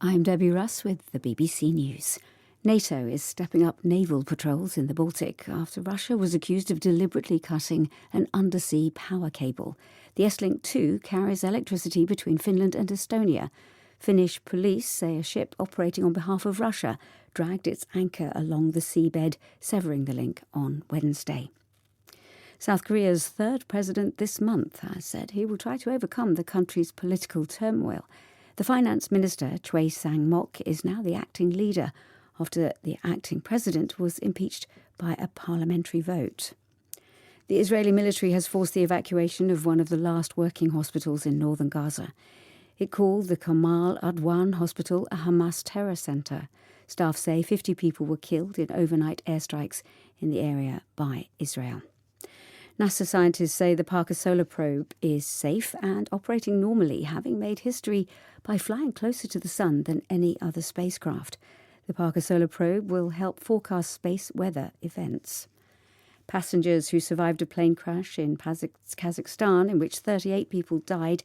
I'm Debbie Russ with the BBC News. NATO is stepping up naval patrols in the Baltic after Russia was accused of deliberately cutting an undersea power cable. The S-Link 2 carries electricity between Finland and Estonia. Finnish police say a ship operating on behalf of Russia dragged its anchor along the seabed, severing the link on Wednesday. South Korea's third president this month has said he will try to overcome the country's political turmoil. The finance minister, Trey Sang Mok, is now the acting leader after the acting president was impeached by a parliamentary vote. The Israeli military has forced the evacuation of one of the last working hospitals in northern Gaza. It called the Kamal Adwan Hospital a Hamas terror centre. Staff say 50 people were killed in overnight airstrikes in the area by Israel. NASA scientists say the Parker Solar Probe is safe and operating normally, having made history by flying closer to the sun than any other spacecraft. The Parker Solar Probe will help forecast space weather events. Passengers who survived a plane crash in Kazakhstan, in which 38 people died,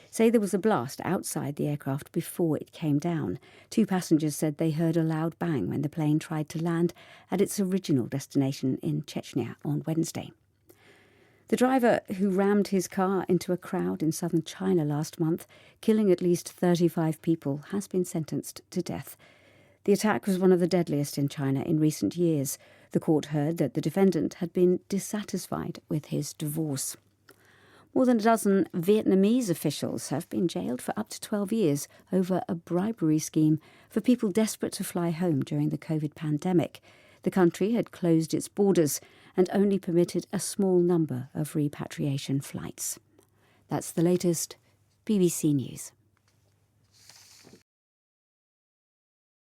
say there was a blast outside the aircraft before it came down. 2 passengers said they heard a loud bang when the plane tried to land at its original destination in Chechnya on Wednesday. The driver who rammed his car into a crowd in southern China last month, killing at least 35 people, has been sentenced to death. The attack was one of the deadliest in China in recent years. The court heard that the defendant had been dissatisfied with his divorce. More than a dozen Vietnamese officials have been jailed for up to 12 years over a bribery scheme for people desperate to fly home during the COVID pandemic. The country had closed its borders and only permitted a small number of repatriation flights. That's the latest BBC News.